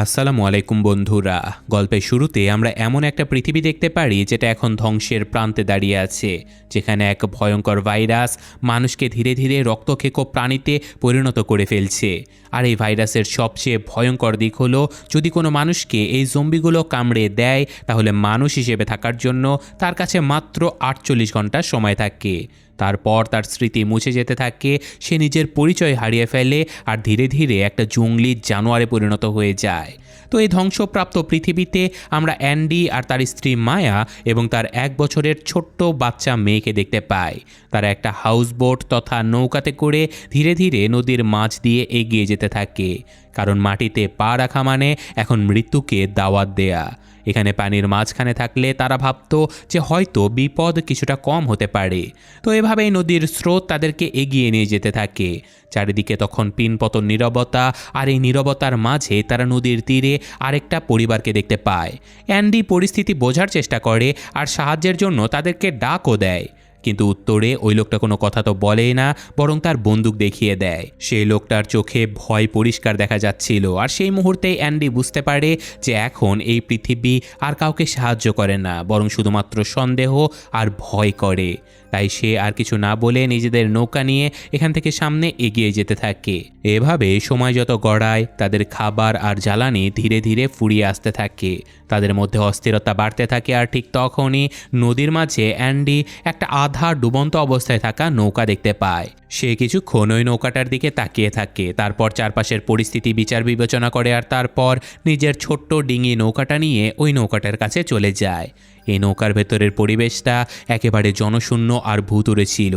আসসালামু আলাইকুম বন্ধুরা। গল্পের শুরুতে আমরা এমন একটা পৃথিবী দেখতে পারি যেটা এখন ধ্বংসের প্রান্তে দাঁড়িয়ে আছে, যেখানে এক ভয়ঙ্কর ভাইরাস মানুষকে ধীরে ধীরে রক্তক্ষেকো প্রাণীতে পরিণত করে ফেলছে। আর এই ভাইরাসের সবচেয়ে ভয়ঙ্কর দিক হলো, যদি কোনো মানুষকে এই জম্বিগুলো কামড়ে দেয় তাহলে মানুষ হিসেবে থাকার জন্য তার কাছে মাত্র 48 ঘন্টা সময় থাকে। তারপর তার স্মৃতি মুছে যেতে থাকে, সে নিজের পরিচয় হারিয়ে ফেলে আর ধীরে ধীরে একটা জঙ্গলি জানোয়ারে পরিণত হয়ে যায়। তো এই ধ্বংসপ্রাপ্ত পৃথিবীতে আমরা অ্যান্ডি আর তার স্ত্রী মায়া এবং তার 1 বছরের ছোট্ট বাচ্চা মেয়েকে দেখতে পাই। তারা একটা হাউসবোট তথা নৌকাতে করে ধীরে ধীরে নদীর মাঝ দিয়ে এগিয়ে যেতে থাকে, কারণ মাটিতে পা রাখা মানে এখন মৃত্যুকে দাওয়াত দেয়া। এখানে পানির মাঝখানে থাকলে তারা ভাবত যে হয়তো বিপদ কিছুটা কম হতে পারে। তো এভাবেই নদীর স্রোত তাদেরকে এগিয়ে নিয়ে যেতে থাকে। চারিদিকে তখন পিনপতন নীরবতা, আর এই নীরবতার মাঝে তারা নদীর তীরে আরেকটা পরিবারকে দেখতে পায়। অ্যান্ডি পরিস্থিতি বোঝার চেষ্টা করে আর সাহায্যের জন্য তাদেরকে ডাকও দেয়, কিন্তু উত্তরে ওই লোকটা কোনো কথা তো বলেই না, বরং তার বন্দুক দেখিয়ে দেয়। সেই লোকটার চোখে ভয় পরিষ্কার দেখা যাচ্ছিল, আর সেই মুহূর্তেই অ্যান্ডি বুঝতে পারে যে এখন এই পৃথিবী আর কাউকে সাহায্য করে না, বরং শুধুমাত্র সন্দেহ আর ভয় করে। তাই সে আর কিছু না বলে নিজেদের নৌকা নিয়ে এখান থেকে সামনে এগিয়ে যেতে থাকে। এভাবে সময় যত গড়ায়, তাদের খাবার আর জ্বালানি ধীরে ধীরে ফুরিয়ে আসতে থাকে। তাদের মধ্যে অস্থিরতা বাড়তে থাকে, আর ঠিক তখনই নদীর মাঝে অ্যান্ডি একটা আধা ডুবন্ত অবস্থায় থাকা নৌকা দেখতে পায়। সে কিছুক্ষণ ওই নৌকাটার দিকে তাকিয়ে থাকে, তারপর চারপাশের পরিস্থিতি বিচার বিবেচনা করে, আর তারপর নিজের ছোট্ট ডিঙি নৌকাটা নিয়ে ওই নৌকাটার কাছে চলে যায়। এই নৌকার ভেতরের পরিবেশটা একেবারে জনশূন্য আর ভুতুড়ে ছিল।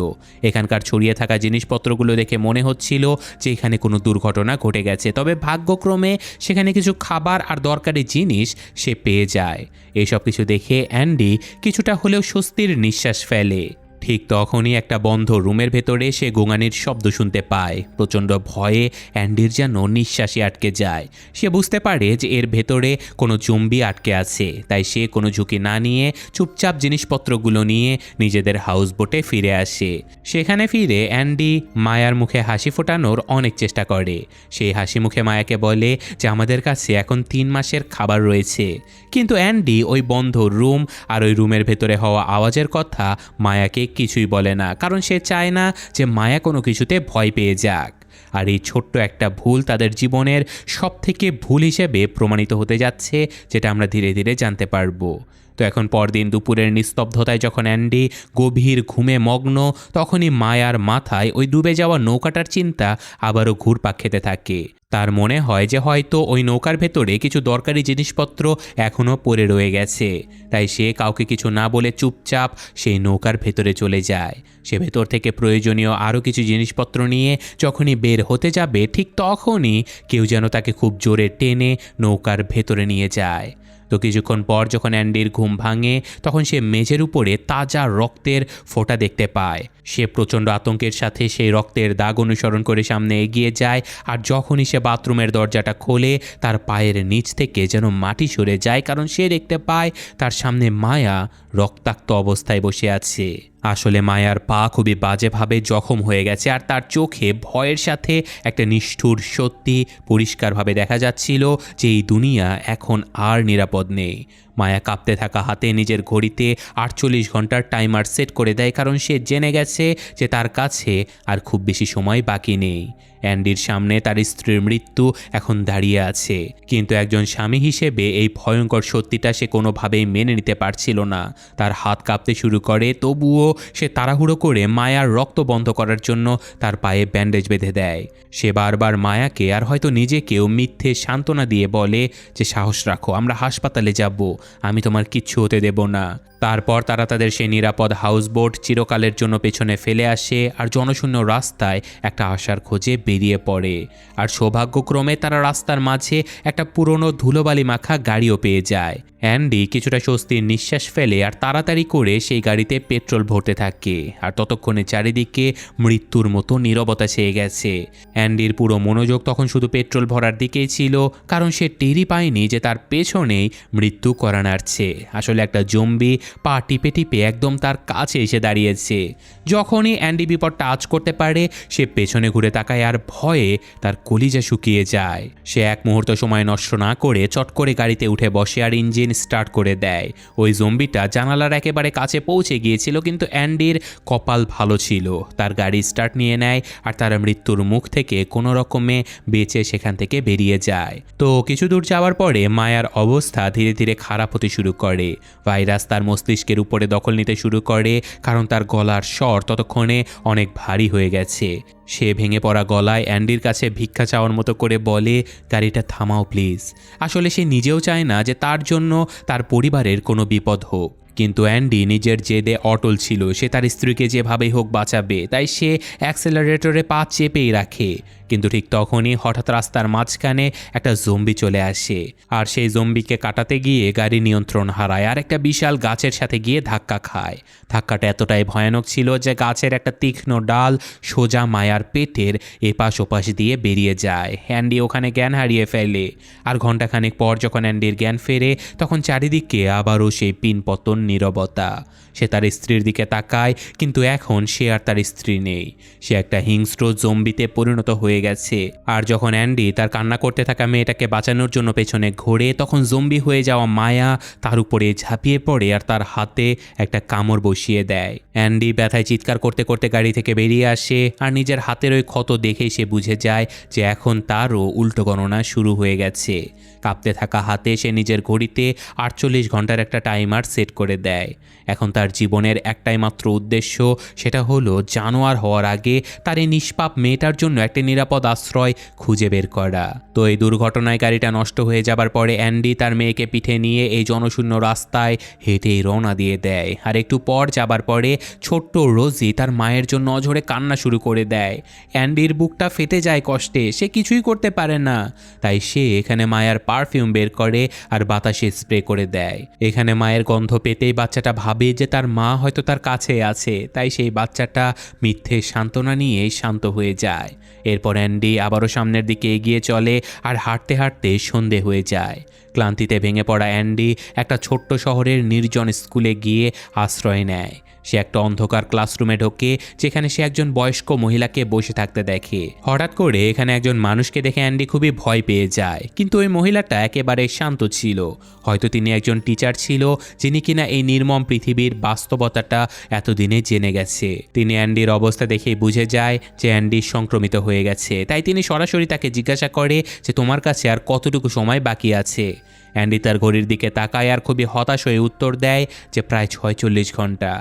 এখানকার ছড়িয়ে থাকা জিনিসপত্রগুলো দেখে মনে হচ্ছিল যে এখানে কোনো দুর্ঘটনা ঘটে গেছে, তবে ভাগ্যক্রমে সেখানে কিছু খাবার আর দরকারি জিনিস সে পেয়ে যায়। এসব কিছু দেখে অ্যান্ডি কিছুটা হলেও স্বস্তির নিঃশ্বাস ফেলে। ঠিক তখনই একটা বন্ধ রুমের ভেতরে সে গোঙানির শব্দ শুনতে পায়। প্রচণ্ড ভয়ে অ্যান্ডির যেন নিঃশ্বাসই আটকে যায়। সে বুঝতে পারে যে এর ভেতরে কোনো জম্বি আটকে আছে, তাই সে কোনো ঝুঁকি না নিয়ে চুপচাপ জিনিসপত্রগুলো নিয়ে নিজেদের হাউসবোটে ফিরে আসে। সেখানে ফিরে অ্যান্ডি মায়ার মুখে হাসি ফোটানোর অনেক চেষ্টা করে। সেই হাসি মুখে মায়াকে বলে যে আমাদের কাছে এখন 3 মাসের খাবার রয়েছে। কিন্তু অ্যান্ডি ওই বন্ধ রুম আর ওই রুমের ভেতরে হওয়া আওয়াজের কথা মায়াকে কিছুই বলে না, কারণ সে চায় না যে মায়া কোনো কিছুতে ভয় পেয়ে যাক। আর এই ছোট্ট একটা ভুল তাদের জীবনের সবথেকে ভুল হিসেবে প্রমাণিত হতে যাচ্ছে, যেটা আমরা ধীরে ধীরে জানতে পারবো। তো এখন পরদিন দুপুরের নিস্তব্ধতায় যখন অ্যান্ডি গভীর ঘুমে মগ্ন, তখনই মায়ার মাথায় ওই ডুবে যাওয়া নৌকাটার চিন্তা আবারও ঘুরপাক খেতে থাকে। তার মনে হয় যে হয়তো ওই নৌকার ভেতরে কিছু দরকারি জিনিসপত্র এখনও পড়ে রয়ে গেছে। তাই সে কাউকে কিছু না বলে চুপচাপ সেই নৌকার ভেতরে চলে যায়। সে ভেতর থেকে প্রয়োজনীয় আরও কিছু জিনিসপত্র নিয়ে যখনই বের হতে যাবে, ঠিক তখনই কেউ যেন তাকে খুব জোরে টেনে নৌকার ভেতরে নিয়ে যায়। তো কিছুক্ষণ পর যখন অ্যান্ডির ঘুম ভাঙে, তখন সে মেঝের উপরে তাজা রক্তের ফোঁটা দেখতে পায়। সে প্রচণ্ড আতঙ্কের সাথে সেই রক্তের দাগ অনুসরণ করে সামনে এগিয়ে যায়, আর যখনই সে বাথরুমের দরজাটা খোলে, তার পায়ের নিচ থেকে যেন মাটি সরে যায়, কারণ সে দেখতে পায় তার সামনে মায়া রক্তাক্ত অবস্থায় বসে আছে। আসলে মায়ার পা খুবই বাজেভাবে জখম হয়ে গেছে, আর তার চোখে ভয়ের সাথে একটা নিষ্ঠুর সত্যি পরিষ্কারভাবে দেখা যাচ্ছিল যে এই দুনিয়া এখন আর নিরাপদ নেই। মায়া কাঁপতে থাকা হাতে নিজের ঘড়িতে 48 ঘন্টার টাইমার সেট করে দেয়, কারণ সে জেনে গেছে যে তার কাছে আর খুব বেশি সময় বাকি নেই। অ্যান্ডির সামনে তার স্ত্রীর মৃত্যু এখন দাঁড়িয়ে আছে, কিন্তু একজন স্বামী হিসেবে এই ভয়ঙ্কর সত্যিটা সে কোনোভাবেই মেনে নিতে পারছিল না। তার হাত কাঁপতে শুরু করে, তবুও সে তাড়াহুড়ো করে মায়ার রক্ত বন্ধ করার জন্য তার পায়ে ব্যান্ডেজ বেঁধে দেয়। সে বারবার মায়াকে আর হয়তো নিজেকেও মিথ্যে সান্ত্বনা দিয়ে বলে যে সাহস রাখো, আমরা হাসপাতালে যাব, আমি তোমার কিচ্ছু হতে দেব না। তারপর তারা তাদের সেই নিরাপদ হাউসবোট চিরকালের জন্য পেছনে ফেলে আসে, আর জনশূন্য রাস্তায় একটা আশার খোঁজে বেরিয়ে পড়ে। আর সৌভাগ্যক্রমে তারা রাস্তার মাঝে একটা পুরনো ধুলোবালি মাখা গাড়িও পেয়ে যায়। অ্যান্ডি কিছুটা স্বস্তির নিঃশ্বাস ফেলে আর তাড়াতাড়ি করে সেই গাড়িতে পেট্রোল ভরতে থাকে। আর ততক্ষণে চারিদিকে মৃত্যুর মতো নীরবতা ছেয়ে গেছে। অ্যান্ডির পুরো মনোযোগ তখন শুধু পেট্রোল ভরার দিকেই ছিল, কারণ সে টেরই পায়নি যে তার পেছনেই মৃত্যু করা নাড়ছে। আসলে একটা জম্বি পা টিপে টিপে একদম তার কাছে এসে দাঁড়িয়েছে। যখনই অ্যান্ডি বিপদ টাচ করতে পারে সে পেছনে ঘুরে তাকায় আর ভয়ে তার কলিজা শুকিয়ে যায়। সে এক মুহূর্ত সময় নষ্ট না করে চট করে গাড়িতে উঠে বসে আর ইঞ্জিন স্টার্ট করে দেয়। ওই জম্বিটা জানালার একেবারে কাছে পৌঁছে গিয়েছিল, কিন্তু অ্যান্ডির কপাল ভালো ছিল। তার গাড়ি স্টার্ট নিয়ে নেয় আর তার মৃত্যুর মুখ থেকে কোনো রকমে বেঁচে সেখান থেকে বেরিয়ে যায়। তো কিছু দূর যাওয়ার পরে মায়ার অবস্থা ধীরে ধীরে খারাপ হতে শুরু করে। ভাইরাস তার মস্তিষ্কের উপরে দখল নিতে শুরু করে, কারণ তার গলার স্বর ততক্ষণে অনেক ভারী হয়ে গেছে। সে ভেঙে পড়া গলায় অ্যান্ডির কাছে ভিক্ষা চাওয়ার মতো করে বলে, গাড়িটা থামাও প্লিজ। আসলে সে নিজেও চায় না যে তার জন্য তার পরিবারের কোনো বিপদ হোক, কিন্তু অ্যান্ডি নিজের জেদে অটল ছিল। সে তার স্ত্রীকে যেভাবেই হোক বাঁচাবে, তাই সে অ্যাক্সেলারেটরে পা চেপেই রাখে। কিন্তু ঠিক তখনই হঠাৎ রাস্তার মাঝখানে একটা জম্বি চলে আসে, আর সেই জম্বিকে কাটাতে গিয়ে গাড়ি নিয়ন্ত্রণ হারায় আর একটা বিশাল গাছের সাথে গিয়ে ধাক্কা খায়। ধাক্কাটা এতটাই ভয়ানক ছিল যে গাছের একটা তীক্ষ্ণ ডাল সোজা মায়ার পেটের এপাশ ওপাশ দিয়ে বেরিয়ে যায়। অ্যান্ডি ওখানে জ্ঞান হারিয়ে ফেলে। আর ঘণ্টাখানেক পর যখন অ্যান্ডির জ্ঞান ফেরে, তখন চারিদিকে আবারও সেই পিনপতন নীরবতা। সে তার স্ত্রীর দিকে তাকায়, কিন্তু এখন সে আর তার স্ত্রী নেই। সে একটা হিংস্র জম্বিতে পরিণত হয়ে গেছে। আর যখন অ্যান্ডি তার কান্না করতে থাকা মেয়েটাকে বাঁচানোর জন্য পেছনে ঘোরে, তখন জম্বি হয়ে যাওয়া মায়া তার উপরে ঝাঁপিয়ে পড়ে আর তার হাতে একটা কামড় বসিয়ে দেয়। অ্যান্ডি ব্যথায় চিৎকার করতে করতে গাড়ি থেকে বেরিয়ে আসে, আর নিজের হাতের ওই ক্ষত দেখেই সে বুঝে যায় যে এখন তারও উল্টো গণনা শুরু হয়ে গেছে। কাঁপতে থাকা হাতে সে নিজের ঘড়িতে 48 ঘন্টার একটা টাইমার সেট করে দেয়। এখন তার জীবনের একটাই মাত্র উদ্দেশ্য, সেটা হলো জানোয়ার হওয়ার আগে তার এই নিষ্পাপ মেয়েটার জন্য একটা নিরাপদ আশ্রয় খুঁজে বের করা। তো এই দুর্ঘটনায় গাড়িটা নষ্ট হয়ে যাবার পরে অ্যান্ডি তার মেয়েকে পিঠে নিয়ে এই জনশূন্য রাস্তায় হেঁটেই রওনা দিয়ে দেয়। আর একটু পর যাবার পরে ছোট্ট রোজি তার মায়ের জন্য অঝরে কান্না শুরু করে দেয়। অ্যান্ডির বুকটা ফেটে যায় কষ্টে, সে কিছুই করতে পারে না। তাই সে এখানে মায়ের পারফিউম বের করে আর বাতাসে স্প্রে করে দেয়। এখানে মায়ের গন্ধ পেতেই বাচ্চাটা ভাবে যে তার মা হয়তো তার কাছে আছে, তাই সেই বাচ্চাটা মিথ্যে সান্ত্বনা নিয়েই শান্ত হয়ে যায়। এরপর অ্যান্ডি আবারও সামনের দিকে এগিয়ে চলে, আর হাঁটতে হাঁটতে সন্ধে হয়ে যায়। ক্লান্তিতে ভেঙে পড়া অ্যান্ডি একটা ছোট্ট শহরের নির্জন স্কুলে গিয়ে আশ্রয় নেয়। সে একটা অন্ধকার ক্লাসরুমে ঢোকে, যেখানে সে একজন বয়স্ক মহিলাকে বসে থাকতে দেখে। হঠাৎ করে এখানে একজন মানুষকে দেখে অ্যান্ডি খুবই ভয় পেয়ে যায়, কিন্তু ওই মহিলাটা একেবারে শান্ত ছিল। হয়তো তিনি একজন টিচার ছিল, যিনি কিনা এই নির্মম পৃথিবীর বাস্তবতাটা এতদিনে জেনে গেছে। তিনি অ্যান্ডির অবস্থা দেখেই বুঝে যায় যে অ্যান্ডি সংক্রমিত হয়ে গেছে, তাই তিনি সরাসরি তাকে জিজ্ঞাসা করে যে তোমার কাছে আর কতটুকু সময় বাকি আছে। অ্যান্ডি তার ঘড়ির দিকে তাকায় আর খুবই হতাশ হয়ে উত্তর দেয় যে প্রায় 46 ঘন্টা।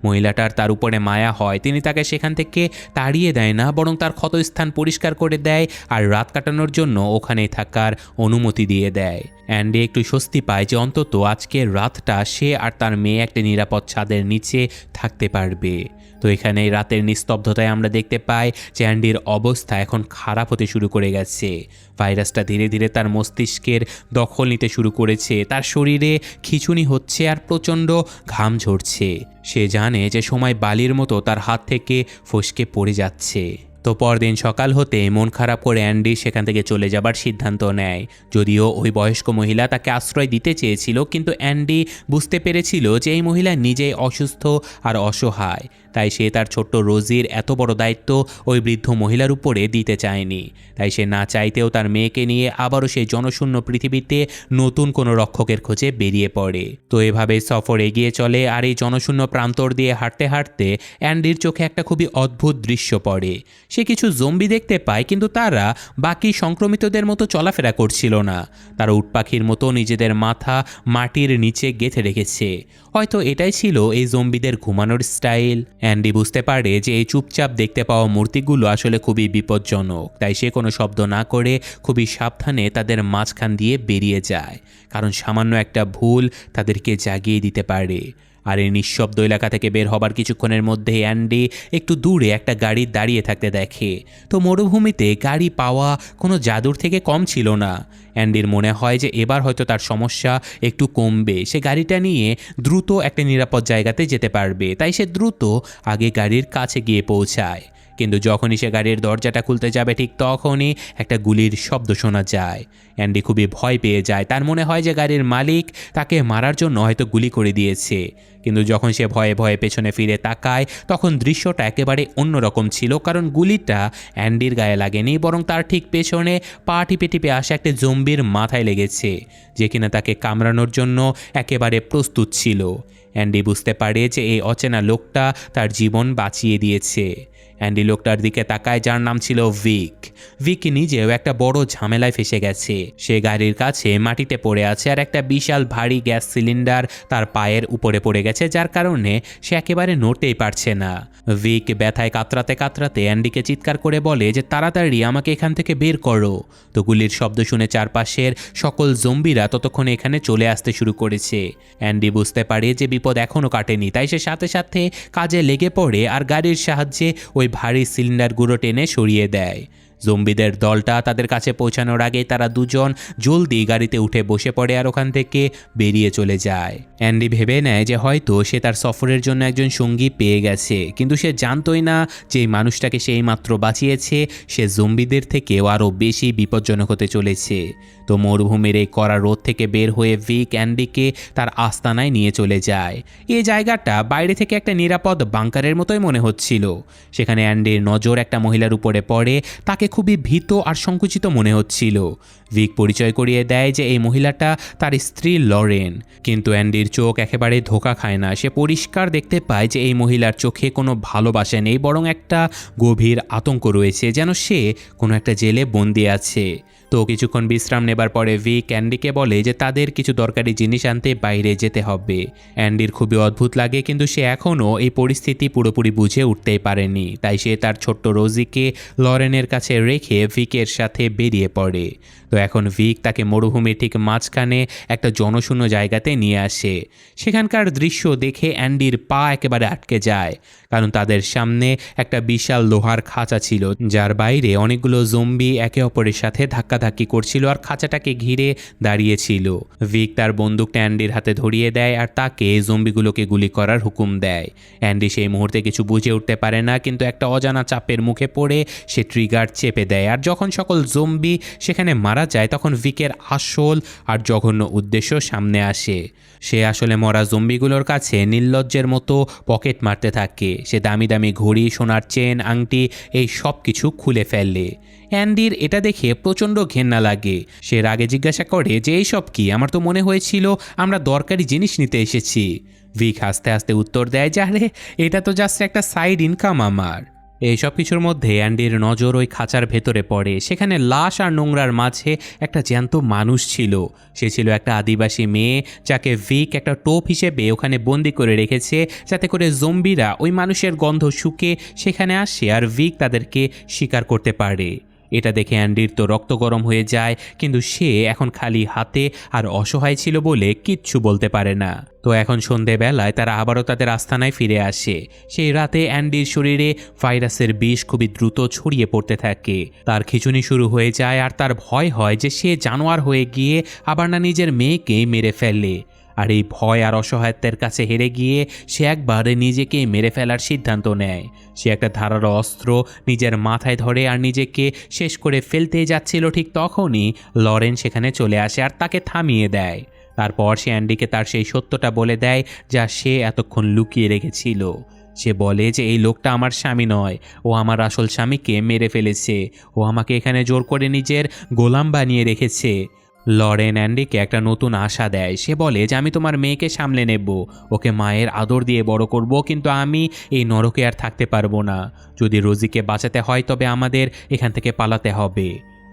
মহিলাটার তার উপরে মায়া হয়, তিনি তাকে সেখান থেকে তাড়িয়ে দেয় না, বরং তার ক্ষতস্থান পরিষ্কার করে দেয় আর রাত কাটানোর জন্য ওখানেই থাকার অনুমতি দিয়ে দেয়। অ্যান্ডি একটু স্বস্তি পায় যে অন্তত আজকের রাতটা সে আর তার মেয়ে একটা নিরাপদ ছাদের নিচে থাকতে পারবে। তো এখানে রাতের নিস্তব্ধতায় আমরা দেখতে পাই যে অ্যান্ডির অবস্থা এখন খারাপ হতে শুরু করে গেছে। ভাইরাসটা ধীরে ধীরে তার মস্তিষ্কের দখল নিতে শুরু করেছে। তার শরীরে খিঁচুনি হচ্ছে আর প্রচণ্ড ঘাম ঝরছে। সে জানে যে সময় বালির মতো তার হাত থেকে ফসকে পড়ে যাচ্ছে। তো পরদিন সকাল হতে মন খারাপ করে অ্যান্ডি সেখান থেকে চলে যাবার সিদ্ধান্ত নেয়। যদিও ওই বয়স্ক মহিলা তাকে আশ্রয় দিতে চেয়েছিল, কিন্তু অ্যান্ডি বুঝতে পেরেছিল যে এই মহিলা নিজেই অসুস্থ আর অসহায়, তাই সে তার ছোট্ট রোজির এত বড় দায়িত্ব ওই বৃদ্ধ মহিলার উপরে দিতে চায়নি। তাই সে না চাইতেও তার মেয়েকে নিয়ে আবারও সেই জনশূন্য পৃথিবীতে নতুন কোনো রক্ষকের খোঁজে বেরিয়ে পড়ে। তো এভাবে সফর এগিয়ে চলে, আর এই জনশূন্য প্রান্তর দিয়ে হাঁটতে হাঁটতে অ্যান্ডির চোখে একটা খুবই অদ্ভুত দৃশ্য পড়ে। সে কিছু জম্বি দেখতে পায়, কিন্তু তারা বাকি সংক্রমিতদের মতো চলাফেরা করছিল না। তারা উট পাখির মতো নিজেদের মাথা মাটির নিচে গেঁথে রেখেছে। হয়তো এটাই ছিল এই জম্বিদের ঘুমানোর স্টাইল। অ্যান্ডি বুঝতে পারে যে এই চুপচাপ দেখতে পাওয়া মূর্তিগুলো আসলে খুবই বিপজ্জনক, তাই সে কোনো শব্দ না করে খুবই সাবধানে তাদের মাঝখান দিয়ে বেরিয়ে যায়, কারণ সামান্য একটা ভুল তাদেরকে জাগিয়ে দিতে পারে। আর এই নিঃশব্দ এলাকা থেকে বের হবার কিছুক্ষণের মধ্যে অ্যান্ডি একটু দূরে একটা গাড়ি দাঁড়িয়ে থাকতে দেখে। তো মরুভূমিতে গাড়ি পাওয়া কোনো জাদুর থেকে কম ছিল না। অ্যান্ডির মনে হয় যে এবার হয়তো তার সমস্যা একটু কমবে, সে গাড়িটা নিয়ে দ্রুত একটা নিরাপদ জায়গাতে যেতে পারবে। তাই সে দ্রুত আগে গাড়ির কাছে গিয়ে পৌঁছায়। কিন্তু যখনই সে গাড়ির দরজাটা খুলতে যাবে ঠিক তখনই একটা গুলির শব্দ শোনা যায়। অ্যান্ডি খুবই ভয় পেয়ে যায়, তার মনে হয় যে গাড়ির মালিক তাকে মারার জন্য হয়তো গুলি করে দিয়েছে। কিন্তু যখন সে ভয়ে ভয়ে পেছনে ফিরে তাকায় তখন দৃশ্যটা একেবারে অন্যরকম ছিল, কারণ গুলিটা অ্যান্ডির গায়ে লাগেনি, বরং তার ঠিক পেছনে পা টিপে টিপে আসা একটা জম্বির মাথায় লেগেছে, যে কিনা তাকে কামড়ানোর জন্য একেবারে প্রস্তুত ছিল। অ্যান্ডি বুঝতে পারে যে এই অচেনা লোকটা তার জীবন বাঁচিয়ে দিয়েছে। অ্যান্ডি লোকটার দিকে তাকায় যার নাম ছিল ভিক। ভিক নিজেও একটা বড় ঝামেলায় ফেসে গেছে। সে গাড়ির কাছে মাটিতে পড়ে আছে আর একটা বিশাল ভারী গ্যাস সিলিন্ডার তার পায়ের উপরে পড়ে গেছে, যার কারণে সে একেবারে নড়তেই পারছে না। ভিক ব্যথায় কাতরাতে কাতরাতে অ্যান্ডিকে চিৎকার করে বলে যে তাড়াতাড়ি আমাকে এখান থেকে বের করো। তো গুলির শব্দ শুনে চারপাশের সকল জম্বিরা ততক্ষণে এখানে চলে আসতে শুরু করেছে। অ্যান্ডি বুঝতে পারে যে বিপদ এখনও কাটেনি, তাই সে সাথে সাথে কাজে লেগে পড়ে আর গাড়ির সাহায্যে ওই ভারী সিলিন্ডারগুলো টেনে সরিয়ে দেয়। জম্বিদের দলটা তাদের কাছে পৌঁছানোর আগে তারা দুজন জলদি গাড়িতে উঠে বসে পড়ে আর ওখান থেকে বেরিয়ে চলে যায়। অ্যান্ডি ভেবে নেয় যে হয়তো সে তার সফরের জন্য একজন সঙ্গী পেয়ে গেছে, কিন্তু সে জানতই না যে এই মানুষটাকে সেই মাত্র বাঁচিয়েছে সে জম্বিদের থেকেও আরও বেশি বিপজ্জনক হতে চলেছে। তো মরুভূমির এই কড়া রোদ থেকে বের হয়ে ভিক অ্যান্ডিকে তার আস্তানায় নিয়ে চলে যায়। এই জায়গাটা বাইরে থেকে একটা নিরাপদ বাংকারের মতোই মনে হচ্ছিল। সেখানে অ্যান্ডির নজর একটা মহিলার উপরে পড়ে, তাকে খুবই ভীত আর সংকুচিত মনে হচ্ছিল। ভিক পরিচয় করিয়ে দেয় যে এই মহিলাটা তার স্ত্রী লরেন, কিন্তু অ্যান্ডির চোখ একেবারে ধোঁকা খায় না। সে পরিষ্কার দেখতে পায় যে এই মহিলার চোখে কোনো ভালোবাসা নেই, বরং একটা গভীর আতঙ্ক রয়েছে, যেন সে কোনো একটা জেলে বন্দি আছে। তো কিছুক্ষণ বিশ্রাম নেবার পরে ভিক অ্যান্ডিকে বলে যে তাদের কিছু দরকারি জিনিস আনতে বাইরে যেতে হবে। অ্যান্ডির খুবই অদ্ভুত লাগে, কিন্তু সে এখনও এই পরিস্থিতি পুরোপুরি বুঝে উঠতেই পারেনি। তাই সে তার ছোট্ট রোজিকে লরেনের কাছে রেখে ভিকের সাথে বেরিয়ে পড়ে। তো এখন ভিক তাকে মরুভূমির ঠিক মাঝখানে একটা জনশূন্য জায়গাতে নিয়ে আসে। সেখানকার দৃশ্য দেখে অ্যান্ডির পা একেবারে আটকে যায়, কারণ তাদের সামনে একটা বিশাল লোহার খাঁচা ছিল, যার বাইরে অনেকগুলো জম্বি একে অপরের সাথে ধাক্কাধাক্কি করছিল আর খাঁচাটাকে ঘিরে দাঁড়িয়েছিল। ভিক তার বন্দুকটা অ্যান্ডির হাতে ধরিয়ে দেয় আর তাকে জম্বিগুলোকে গুলি করার হুকুম দেয়। অ্যান্ডি সেই মুহূর্তে কিছু বুঝে উঠতে পারে না, কিন্তু একটা অজানা চাপের মুখে পড়ে সে ট্রিগার চেপে দেয়। আর যখন সকল জম্বি সেখানে মারা যায় তখন ভিকের আসল আর জঘন্য উদ্দেশ্য সামনে আসে। সে আসলে মরা জম্বিগুলোর কাছে নির্লজ্জের মতো পকেট মারতে থাকে। সে দামি দামি ঘড়ি, সোনার চেন, আংটি এই সব কিছু খুলে ফেলে। অ্যান্ডির এটা দেখে প্রচণ্ড ঘেন্না লাগে। সে রাগে জিজ্ঞাসা করে যে এইসব কি? আমার তো মনে হয়েছিল আমরা দরকারি জিনিস নিতে এসেছি। ভিক হাসতে হাসতে উত্তর দেয় যে আরে এটা তো জাস্ট একটা সাইড ইনকাম আমার। এই সব কিছুর মধ্যে অ্যান্ডির নজর ওই খাঁচার ভেতরে পড়ে। সেখানে লাশ আর নোংরার মাঝে একটা জ্যান্ত মানুষ ছিল। সে ছিল একটা আদিবাসী মেয়ে, যাকে ভিক একটা টোপ হিসেবে ওখানে বন্দি করে রেখেছে, যাতে করে জম্বিরা ওই মানুষের গন্ধ শুকে সেখানে আসে আর ভিক তাদেরকে শিকার করতে পারে। এটা দেখে অ্যান্ডির তো রক্ত গরম হয়ে যায়, কিন্তু সে এখন খালি হাতে আর অসহায় ছিল বলে কিচ্ছু বলতে পারে না। তো এখন সন্ধেবেলায় তারা আবারও তাদের আস্তানায় ফিরে আসে। সেই রাতে অ্যান্ডির শরীরে ভাইরাসের বিষ খুবই দ্রুত ছড়িয়ে পড়তে থাকে। তার খিঁচুনি শুরু হয়ে যায় আর তার ভয় হয় যে সে জানোয়ার হয়ে গিয়ে আবার না নিজের মেয়েকে মেরে ফেললে। আর এই ভয় আর অসহায়ত্বের কাছে হেরে গিয়ে সে একবারে নিজেকে মেরে ফেলার সিদ্ধান্ত নেয়। সে একটা ধারালো অস্ত্র নিজের মাথায় ধরে আর নিজেকে শেষ করে ফেলতে যাচ্ছিল, ঠিক তখনই লরেন সেখানে চলে আসে আর তাকে থামিয়ে দেয়। তারপর সে অ্যান্ডিকে তার সেই সত্যটা বলে দেয় যা সে এতক্ষণ লুকিয়ে রেখেছিল। সে বলে যে এই লোকটা আমার স্বামী নয়, ও আমার আসল স্বামীকে মেরে ফেলেছে। ও আমাকে এখানে জোর করে নিজের গোলাম বানিয়ে রেখেছে। লরেন অ্যান্ডিকে একটা নতুন আশা দেয়। সে বলে যে আমি তোমার মেয়েকে সামলে নেব, ওকে মায়ের আদর দিয়ে বড় করব, কিন্তু আমি এই নরকে আর থাকতে পারবো না। যদি রোজিকে বাঁচাতে হয় তবে আমাদের এখান থেকে পালাতে হবে।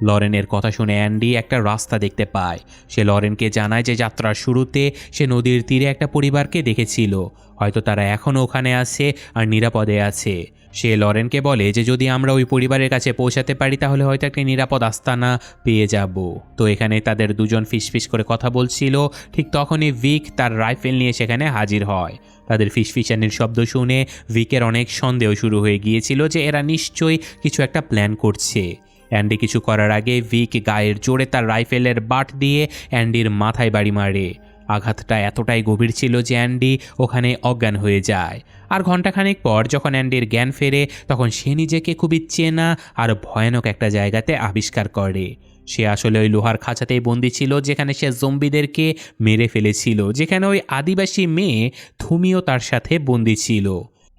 লরেনের কথা শুনে অ্যান্ডি একটা রাস্তা দেখতে পায়। সে লরেনকে জানায় যে যাত্রার শুরুতে সে নদীর তীরে একটা পরিবারকে দেখেছিল, হয়তো তারা এখনও ওখানে আছে আর নিরাপদে আছে। সে লরেনকে বলে যে যদি আমরা ওই পরিবারের কাছে পৌঁছাতে পারি তাহলে হয়তো একটা নিরাপদ আস্তানা পেয়ে যাব। তো এখানে তাদের দুজন ফিসফিস করে কথা বলছিল, ঠিক তখনই ভিক তার রাইফেল নিয়ে সেখানে হাজির হয়। তাদের ফিসফিসানির শব্দ শুনে ভিকের অনেক সন্দেহ শুরু হয়ে গিয়েছিল যে এরা নিশ্চয়ই কিছু একটা প্ল্যান করছে। অ্যান্ডি কিছু করার আগে ভিক গায়ের জোরে তার রাইফেলের বাট দিয়ে অ্যান্ডির মাথায় বাড়ি মারে। আঘাতটা এতটাই গভীর ছিল যে অ্যান্ডি ওখানে অজ্ঞান হয়ে যায়। আর ঘণ্টাখানেক পর যখন অ্যান্ডির জ্ঞান ফেরে তখন সে নিজেকে খুবই চেনা আর ভয়ানক একটা জায়গাতে আবিষ্কার করে। সে আসলে ওই লোহার খাঁচাতেই বন্দি ছিল যেখানে সে জম্বিদেরকে মেরে ফেলেছিল, যেখানে ওই আদিবাসী মেয়ে থুমিও তার সাথে বন্দি ছিল।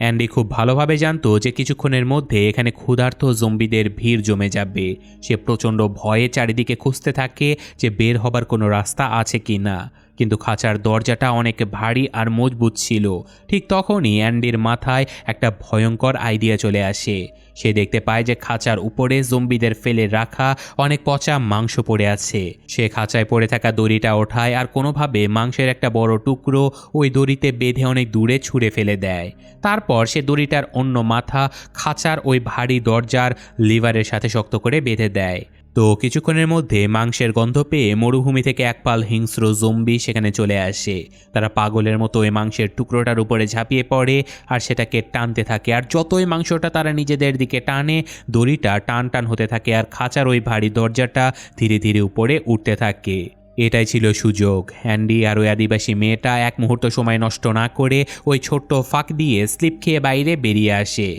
অ্যান্ডি খুব ভালোভাবে জানতো যে কিছুক্ষণের মধ্যে এখানে ক্ষুধার্ত জম্বিদের ভিড় জমে যাবে। সে প্রচণ্ড ভয়ে চারিদিকে খুঁজতে থাকে যে বের হবার কোনো রাস্তা আছে কি না, কিন্তু খাঁচার দরজাটা অনেক ভারী আর মজবুত ছিল। ঠিক তখনই অ্যান্ডির মাথায় একটা ভয়ঙ্কর আইডিয়া চলে আসে। সে দেখতে পায় যে খাঁচার উপরে জম্বিদের ফেলে রাখা অনেক পচা মাংস পড়ে আছে। সে খাঁচায় পড়ে থাকা দড়িটা ওঠায় আর কোনোভাবে মাংসের একটা বড় টুকরো ওই দড়িতে বেঁধে অনেক দূরে ছুঁড়ে ফেলে দেয়। তারপর সে দড়িটার অন্য মাথা খাঁচার ওই ভারী দরজার লিভারের সাথে শক্ত করে বেঁধে দেয়। তো কিছুক্ষণের মধ্যে মাংসের গন্ধ পেয়ে মরুভূমি থেকে এক পাল হিংস্র জম্বি সেখানে চলে আসে। তারা পাগলের মতো ওই মাংসের টুকরোটার উপরে ঝাঁপিয়ে পড়ে আর সেটাকে টানতে থাকে। আর যতই মাংসটা তারা নিজেদের দিকে টানে, দড়িটা টান টান হতে থাকে আর খাঁচার ওই ভারী দরজাটা ধীরে ধীরে উপরে উঠতে থাকে। এটাই ছিল সুযোগ। অ্যান্ডি আর ওই আদিবাসী মেয়েটা এক মুহূর্ত সময় নষ্ট না করে ওই ছোট্ট ফাঁক দিয়ে স্লিপ খেয়ে বাইরে বেরিয়ে আসে।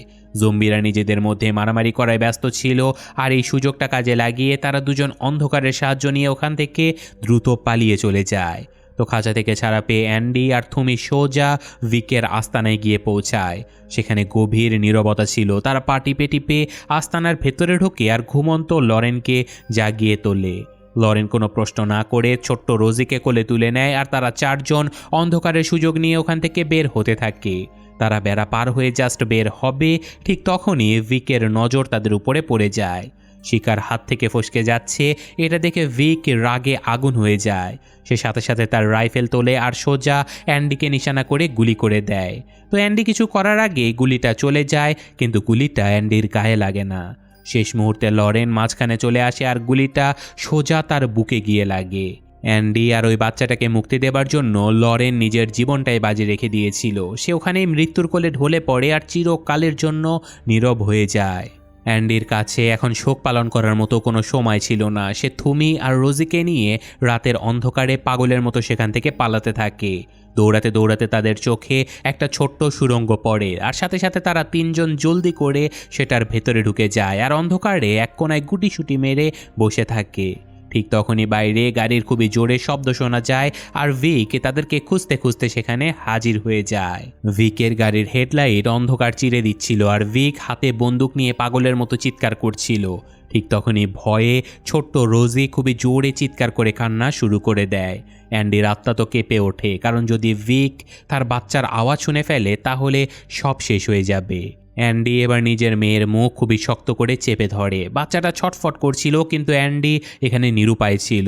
জম্বিরা নিজেদের মধ্যে মারামারি করায় ব্যস্ত ছিল আর এই সুযোগটা কাজে লাগিয়ে তারা দুজন অন্ধকারের সাহায্য নিয়ে ওখান থেকে দ্রুত পালিয়ে চলে যায়। তো খাঁচা থেকে ছাড়া পেয়ে অ্যান্ডি আর থুমি সোজা ভিকের আস্তানায় গিয়ে পৌঁছায়। সেখানে গভীর নীরবতা ছিল। তারা পা টিপে টিপে আস্তানার ভেতরে ঢোকে আর ঘুমন্ত লরেনকে জাগিয়ে তোলে। লরেন কোনো প্রশ্ন না করে ছোট্ট রোজিকে কোলে তুলে নেয় আর তারা চারজন অন্ধকারের সুযোগ নিয়ে ওখান থেকে বের হতে থাকে। তারা বেড়া পার হয়ে জাস্ট বের হবে, ঠিক তখনই ভিকের নজর তাদের উপরে পড়ে যায়। শিকার হাত থেকে ফসকে যাচ্ছে এটা দেখে ভিক রাগে আগুন হয়ে যায়। সে সাথে সাথে তার রাইফেল তোলে আর সোজা অ্যান্ডিকে নিশানা করে গুলি করে দেয়। তো অ্যান্ডি কিছু করার আগে গুলিটা চলে যায়, কিন্তু গুলিটা অ্যান্ডির গায়ে লাগে না। শেষ মুহূর্তে লরেন মাঝখানে চলে আসে আর গুলিটা সোজা তার বুকে গিয়ে লাগে। অ্যান্ডি আর ওই বাচ্চাটাকে মুক্তি দেবার জন্য লরেন নিজের জীবনটাই বাজি রেখে দিয়েছিল। সে ওখানেই মৃত্যুর কোলে ঢলে পড়ে আর চিরকালের জন্য নীরব হয়ে যায়। অ্যান্ডির কাছে এখন শোক পালন করার মতো কোনো সময় ছিল না। সে থুমি আর রোজিকে নিয়ে রাতের অন্ধকারে পাগলের মতো সেখান থেকে পালাতে থাকে। দৌড়াতে দৌড়াতে তাদের চোখে একটা ছোট্ট সুড়ঙ্গ পড়ে আর সাথে সাথে তারা তিনজন জলদি করে সেটার ভেতরে ঢুকে যায় আর অন্ধকারে এক কোনায় গুটিসুটি মেরে বসে থাকে। ঠিক তখনই বাইরে গাড়ির খুবই জোরে শব্দ শোনা যায় আর ভিক তাদেরকে খুঁজতে খুঁজতে সেখানে হাজির হয়ে যায়। ভিকের গাড়ির হেডলাইট অন্ধকার চিরে দিচ্ছিল আর ভিক হাতে বন্দুক নিয়ে পাগলের মতো চিৎকার করছিল। ঠিক তখনই ভয়ে ছোট্ট রোজি খুবই জোরে চিৎকার করে কান্না শুরু করে দেয়। অ্যান্ডির আত্মা তো কেঁপে ওঠে, কারণ যদি ভিক তার বাচ্চার আওয়াজ শুনে ফেলে তাহলে সব শেষ হয়ে যাবে। অ্যান্ডি এবার নিজের মেয়ের মুখ খুবই শক্ত করে চেপে ধরে। বাচ্চাটা ছটফট করছিল, কিন্তু অ্যান্ডি এখানে নিরুপায় ছিল।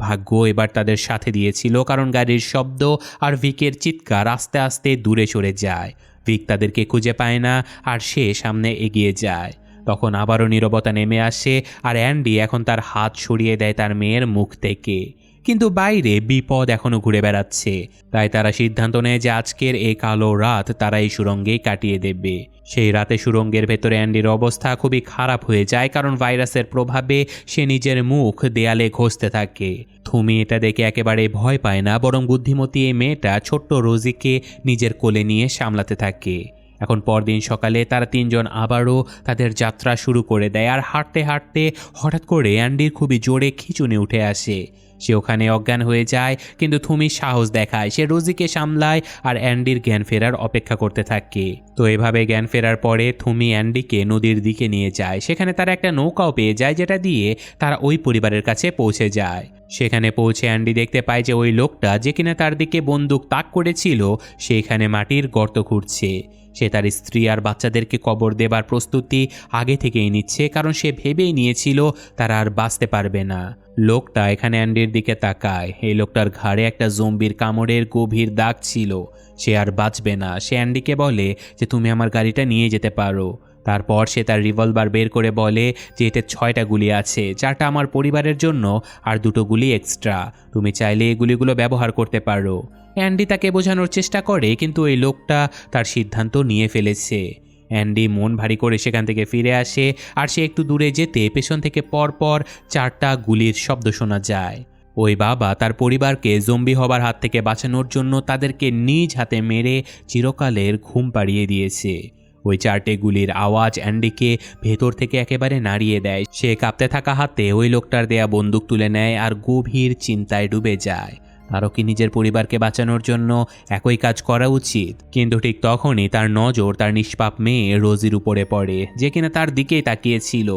ভাগ্য এবার তাদের সাথে দিয়েছিল, কারণ গাড়ির শব্দ আর ভিকের চিৎকার আস্তে আস্তে দূরে সরে যায়। ভিক তাদেরকে খুঁজে পায় না আর সে সামনে এগিয়ে যায়। তখন আবারও নীরবতা নেমে আসে আর অ্যান্ডি এখন তার হাত সরিয়ে দেয় তার মেয়ের মুখ থেকে। কিন্তু বাইরে বিপদ এখনও ঘুরে বেড়াচ্ছে, তাই তারা সিদ্ধান্ত নেয় যে আজকের এই কালো রাত তারা এই সুড়ঙ্গেই কাটিয়ে দেবে। সেই রাতে সুড়ঙ্গের ভেতরে অ্যান্ডির অবস্থা খুবই খারাপ হয়ে যায়, কারণ ভাইরাসের প্রভাবে সে নিজের মুখ দেয়ালে ঘষতে থাকে। থুমি এটা দেখে একেবারে ভয় পায় না, বরং বুদ্ধিমতী এই মেয়েটা ছোট্ট রোজিকে নিজের কোলে নিয়ে সামলাতে থাকে। এখন পরদিন সকালে তারা তিনজন আবারও তাদের যাত্রা শুরু করে দেয় আর হাঁটতে হাঁটতে হঠাৎ করে অ্যান্ডির খুবই জোরে খিঁচুনি উঠে আসে। সে ওখানে অজ্ঞান হয়ে যায়, কিন্তু থুমি সাহস দেখায়। সে রোজিকে সামলায় আর অ্যান্ডির জ্ঞান ফেরার অপেক্ষা করতে থাকে। তো এভাবে জ্ঞান ফেরার পরে থুমি অ্যান্ডিকে নদীর দিকে নিয়ে যায়। সেখানে তারা একটা নৌকাও পেয়ে যায়, যেটা দিয়ে তারা ওই পরিবারের কাছে পৌঁছে যায়। সেখানে পৌঁছে অ্যান্ডি দেখতে পায় যে ওই লোকটা যে কিনা তার দিকে বন্দুক তাক করেছিল সেখানে মাটির গর্ত খুঁড়ছে। সে তার স্ত্রী আর বাচ্চাদেরকে কবর দেবার প্রস্তুতি আগে থেকেই নিচ্ছে, কারণ সে ভেবেই নিয়েছিল তারা আর বাঁচতে পারবে না। লোকটা এখানে অ্যান্ডির দিকে তাকায়। এই লোকটার ঘাড়ে একটা জম্বির কামড়ের গভীর দাগ ছিল। সে আর বাঁচবে না। সে অ্যান্ডিকে বলে যে তুমি আমার গাড়িটা নিয়ে যেতে পারো। তারপর সে তার রিভলভার বের করে বলে যে এতে 6টা গুলি আছে, 4টা আমার পরিবারের জন্য আর 2টো গুলি এক্সট্রা, তুমি চাইলে এই গুলিগুলো ব্যবহার করতে পারো। অ্যান্ডি তাকে বোঝানোর চেষ্টা করে, কিন্তু এই লোকটা তার সিদ্ধান্ত নিয়ে ফেলেছে। অ্যান্ডি মন ভারী করে সেখান থেকে ফিরে আসে, আর সে একটু দূরে যেতে পেছন থেকে পরপর 4টা গুলির শব্দ শোনা যায়। ওই বাবা তার পরিবারকে জম্বি হবার হাত থেকে বাঁচানোর জন্য তাদেরকে নিজ হাতে মেরে চিরকালের ঘুম পাড়িয়ে দিয়েছে। ওই 4টে গুলির আওয়াজ অ্যান্ডিকে ভেতর থেকে একেবারে নাড়িয়ে দেয়। সে কাঁপতে থাকা হাতে ওই লোকটার দেয়া বন্দুক তুলে নেয় আর গভীর চিন্তায় ডুবে যায়। তারও কি নিজের পরিবারকে বাঁচানোর জন্য একই কাজ করা উচিত? কিন্তু ঠিক তখনই তার নজর তার নিষ্পাপ মেয়ে রোজির উপরে পড়ে, যে কিনা তার দিকেই তাকিয়েছিল।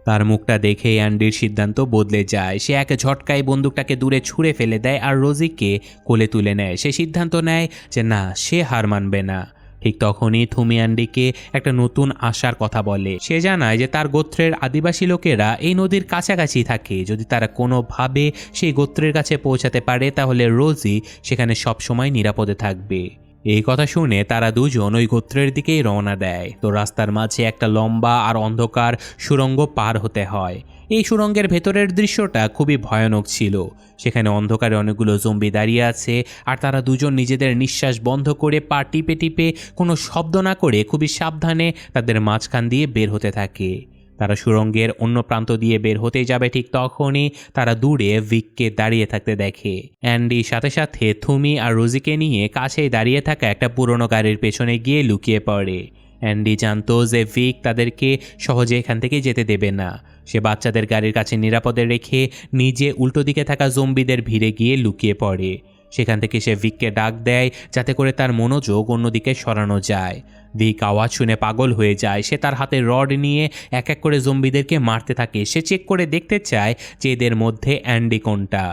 তার মুখটা দেখে অ্যান্ডির সিদ্ধান্ত বদলে যায়। সে এক ঝটকায় বন্দুকটাকে দূরে ছুঁড়ে ফেলে দেয় আর রোজিকে কোলে তুলে নেয়। সে সিদ্ধান্ত নেয় যে না, সে হার মানবে না। ঠিক তখনই থুমি অ্যান্ডিকে একটা নতুন আশার কথা বলে। সে জানায় যে তার গোত্রের আদিবাসী লোকেরা এই নদীর কাছাকাছি থাকে। যদি তারা কোনোভাবে সেই গোত্রের কাছে পৌঁছাতে পারে তাহলে রোজি সেখানে সবসময় নিরাপদে থাকবে। এই কথা শুনে তারা দুজন ওই গোত্রের দিকেই রওনা দেয়। তো রাস্তার মাঝে একটা লম্বা আর অন্ধকার সুড়ঙ্গ পার হতে হয়। এই সুড়ঙ্গের ভেতরের দৃশ্যটা খুবই ভয়ানক ছিল। সেখানে অন্ধকারে অনেকগুলো জম্বি দাঁড়িয়ে আছে, আর তারা দুজন নিজেদের নিঃশ্বাস বন্ধ করে পা টিপে টিপে কোনো শব্দ না করে খুবই সাবধানে তাদের মাঝখান দিয়ে বের হতে থাকে। তারা সুড়ঙ্গের অন্য প্রান্ত দিয়ে বের হতে যাবে, ঠিক তখনই তারা দূরে ভিককে দাঁড়িয়ে থাকতে দেখে। অ্যান্ডি সাথে সাথে থুমি আর রোজিকে নিয়ে কাছেই দাঁড়িয়ে থাকা একটা পুরনো গাড়ির পেছনে গিয়ে লুকিয়ে পড়ে। অ্যান্ডি জানতো যে ভিক তাদেরকে সহজে এখান থেকে যেতে দেবে না। সে বাচ্চাদের গাড়ির কাছে নিরাপদে রেখে নিজে উল্টো দিকে থাকা জম্বিদের ভিড়ে গিয়ে লুকিয়ে পড়ে। সেখান থেকে সে ভিককে ডাক দেয় যাতে করে তার মনোযোগ অন্যদিকে সরানো যায়। ভিক আওয়াজ শুনে পাগল হয়ে যায়। সে তার হাতে রড নিয়ে এক এক করে জম্বিদেরকে মারতে থাকে। সে চেক করে দেখতে চায় যে এদের মধ্যে অ্যান্ডি কোনটা।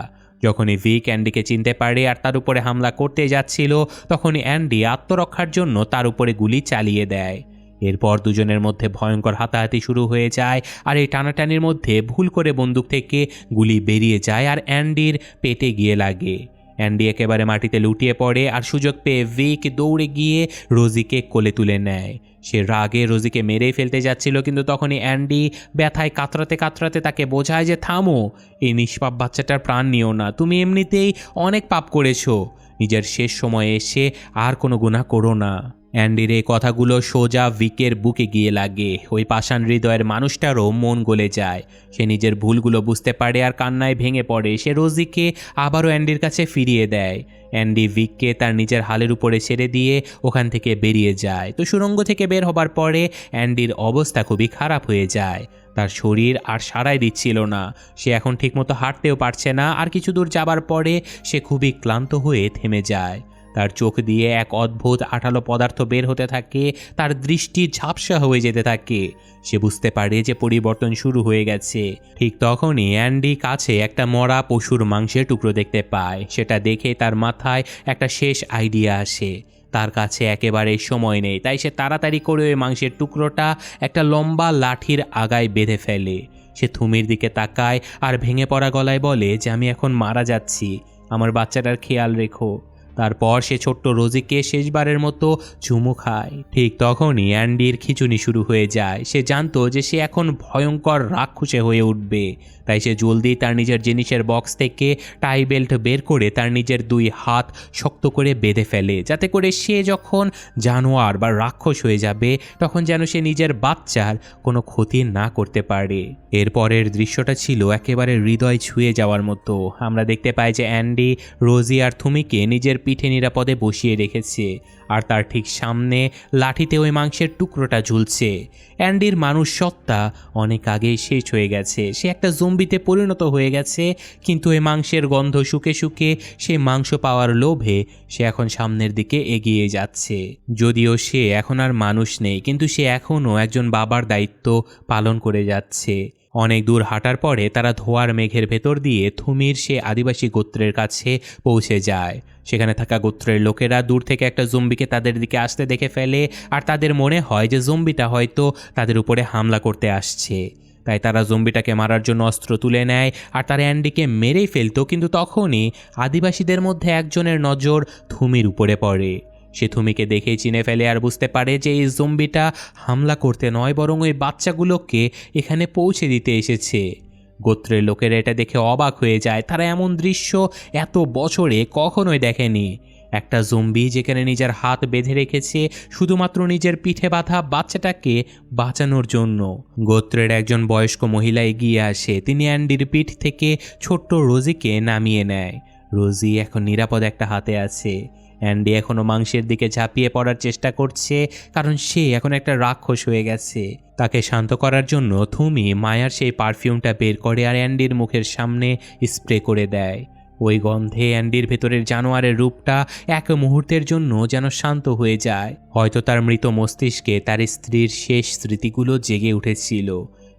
যখনই ভিক অ্যান্ডিকে চিনতে পারে আর তার উপরে হামলা করতে যাচ্ছিল, তখনই অ্যান্ডি আত্মরক্ষার জন্য তার উপরে গুলি চালিয়ে দেয়। এরপর দুজনের মধ্যে ভয়ঙ্কর হাতাহাতি শুরু হয়ে যায়, আর এই টানাটানির মধ্যে ভুল করে বন্দুক থেকে গুলি বেরিয়ে যায় আর অ্যান্ডির পেটে গিয়ে লাগে। অ্যান্ডি একেবারে মাটিতে লুটিয়ে পড়ে, আর সুযোগ পেয়ে ভিক দৌড়ে গিয়ে রোজিকে কোলে তুলে নেয়। সে রাগে রোজিকে মেরেই ফেলতে যাচ্ছিল, কিন্তু তখনই অ্যান্ডি ব্যথায় কাতরাতে কাতরাতে তাকে বোঝায় যে থামো, এই নিষ্পাপ বাচ্চাটার প্রাণ নিও না, তুমি এমনিতেই অনেক পাপ করেছো, নিজের শেষ সময়ে এসে আর কোনো গুনাহ করো না। অ্যান্ডির এই কথাগুলো সোজা ভিকের বুকে গিয়ে লাগে। ওই পাষাণ হৃদয়ের মানুষটারও মন গলে যায়। সে নিজের ভুলগুলো বুঝতে পারে আর কান্নায় ভেঙে পড়ে। সে রোজিকে আবারও অ্যান্ডির কাছে ফিরিয়ে দেয়। অ্যান্ডি ভিককে তার নিজের হালের উপরে ছেড়ে দিয়ে ওখান থেকে বেরিয়ে যায়। তো সুড়ঙ্গ থেকে বের হবার পরে অ্যান্ডির অবস্থা খুবই খারাপ হয়ে যায়। তার শরীর আর সাড়াই দিচ্ছিল না। সে এখন ঠিকমতো হাঁটতেও পারছে না, আর কিছু দূর যাবার পরে সে খুবই ক্লান্ত হয়ে থেমে যায়। তার চোখ দিয়ে এক অদ্ভুত আঠালো পদার্থ বের হতে থাকে। তার দৃষ্টি ঝাপসা হয়ে যেতে থাকে। সে বুঝতে পারে যে পরিবর্তন শুরু হয়ে গেছে। ঠিক তখনই অ্যান্ডি কাছে একটা মরা পশুর মাংসের টুকরো দেখতে পায়। সেটা দেখে তার মাথায় একটা শেষ আইডিয়া আসে। তার কাছে একেবারে সময় নেই, তাই সে তাড়াতাড়ি করে ওই মাংসের টুকরোটা একটা লম্বা লাঠির আগায় বেঁধে ফেলে। সে থুমির দিকে তাকায় আর ভেঙে পড়া গলায় বলে যে আমি এখন মারা যাচ্ছি, আমার বাচ্চাটার খেয়াল রেখো। তারপর সে ছোট্ট রোজিকে শেষবারের মতো চুমু খায়। ঠিক তখনই অ্যান্ডির খিঁচুনি শুরু হয়ে যায়। সে জানতো যে সে এখন ভয়ঙ্কর রাক্ষসে হয়ে উঠবে, তাই সে জলদি তার নিজের জিনিসের বক্স থেকে টাই বেল্ট বের করে তার নিজের 2 হাত শক্ত করে বেঁধে ফেলে, যাতে করে সে যখন জানোয়ার বা রাক্ষস হয়ে যাবে তখন যেন সে নিজের বাচ্চার কোনো ক্ষতি না করতে পারে। এরপরের দৃশ্যটা ছিল একেবারে হৃদয় ছুঁয়ে যাওয়ার মতো। আমরা দেখতে পাই যে অ্যান্ডি রোজি আর থুমিকে নিজের পিঠে নিরাপদে বসিয়ে রেখেছে, আর তার ঠিক সামনে লাঠিতে ওই মাংসের টুকরোটা ঝুলছে। অ্যান্ডির মানুষ সত্তা অনেক আগেই শেষ হয়ে গেছে। সে একটা জম্বিতে পরিণত হয়ে গেছে, কিন্তু এই মাংসের গন্ধ শুকে শুকে সেই মাংস পাওয়ার লোভে সে এখন সামনের দিকে এগিয়ে যাচ্ছে। যদিও সে এখন আর মানুষ নেই, কিন্তু সে এখনও একজন বাবার দায়িত্ব পালন করে যাচ্ছে। অনেক দূর হাঁটার পরে তারা ধোয়ার মেঘের ভেতর দিয়ে থুমির সে আদিবাসী গোত্রের কাছে পৌঁছে যায়। সেখানে থাকা গোত্রের লোকেরা দূর থেকে একটা জম্বিকে তাদের দিকে আসতে দেখে ফেলে, আর তাদের মনে হয় যে জম্বিটা হয়তো তাদের উপরে হামলা করতে আসছে। তাই তারা জম্বিটাকে মারার জন্য অস্ত্র তুলে নেয়, আর তারা অ্যান্ডিকে মেরেই ফেলতো। কিন্তু তখনই আদিবাসীদের মধ্যে একজনের নজর থুমির উপরে পড়ে। সে থুমিকে দেখেই চিনে ফেলে আর বুঝতে পারে যে এই জম্বিটা হামলা করতে নয় বরং ওই বাচ্চাগুলোকে এখানে পৌঁছে দিতে এসেছে। গোত্রের লোকেরা এটা দেখে অবাক হয়ে যায়, তারা এমন দৃশ্য এত বছরে কখনোই দেখেনি। একটা জম্বি যেখানে নিজের হাত বেঁধে রেখেছে শুধুমাত্র নিজের পিঠে বাঁধা বাচ্চাটাকে বাঁচানোর জন্য। গোত্রের একজন বয়স্ক মহিলা এগিয়ে আসে, তিনি অ্যান্ডির পিঠ থেকে ছোট্ট রোজিকে নামিয়ে নেয়। রোজি এখন নিরাপদ একটা হাতে আছে। অ্যান্ডি এখনও মাংসের দিকে ঝাঁপিয়ে পড়ার চেষ্টা করছে, কারণ সে এখন একটা রাক্ষস হয়ে গেছে। তাকে শান্ত করার জন্য থুমি মায়ার সেই পারফিউমটা বের করে আর অ্যান্ডির মুখের সামনে স্প্রে করে দেয়। ওই গন্ধে অ্যান্ডির ভেতরের জানোয়ারের রূপটা এক মুহূর্তের জন্য যেন শান্ত হয়ে যায়। হয়তো তার মৃত মস্তিষ্কে তার স্ত্রীর শেষ স্মৃতিগুলো জেগে উঠেছিল।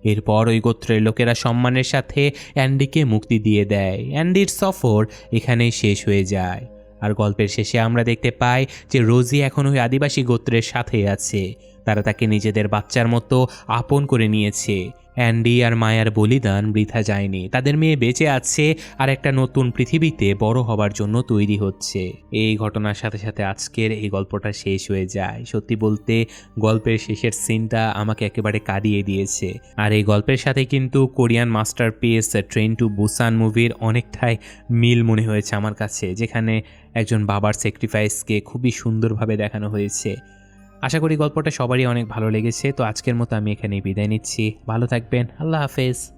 এরপর ওই গোত্রের লোকেরা সম্মানের সাথে অ্যান্ডিকে মুক্তি দিয়ে দেয়। অ্যান্ডির সফর এখানেই শেষ হয়ে যায়। আর গল্পের শেষে আমরা দেখতে পাই যে রোজি এখন ওই আদিবাসী গোত্রের সাথে আছে। তারা তাকে নিজেদের বাচ্চার মতো আপন করে নিয়েছে। অ্যান্ডি আর মায়ার বলিদান বৃথা যায়নি, তাদের মেয়ে বেঁচে আছে আর একটা নতুন পৃথিবীতে বড় হবার জন্য তৈরি হচ্ছে। এই ঘটনার সাথে সাথে আজকের এই গল্পটা শেষ হয়ে যায়। সত্যি বলতে গল্পের শেষের সিনটা আমাকে একেবারে কাঁদিয়ে দিয়েছে। আর এই গল্পের সাথে কিন্তু Korean masterpiece train to Busan মুভির অনেকটাই মিল মনে হয়েছে আমার কাছে, যেখানে একজন বাবার স্যাক্রিফাইসকে খুবই সুন্দরভাবে দেখানো হয়েছে। আশা করি গল্পটা সবারই অনেক ভালো লেগেছে। তো আজকের মতো আমি এখানেই বিদায় নিচ্ছি। ভালো থাকবেন। আল্লাহ হাফেজ।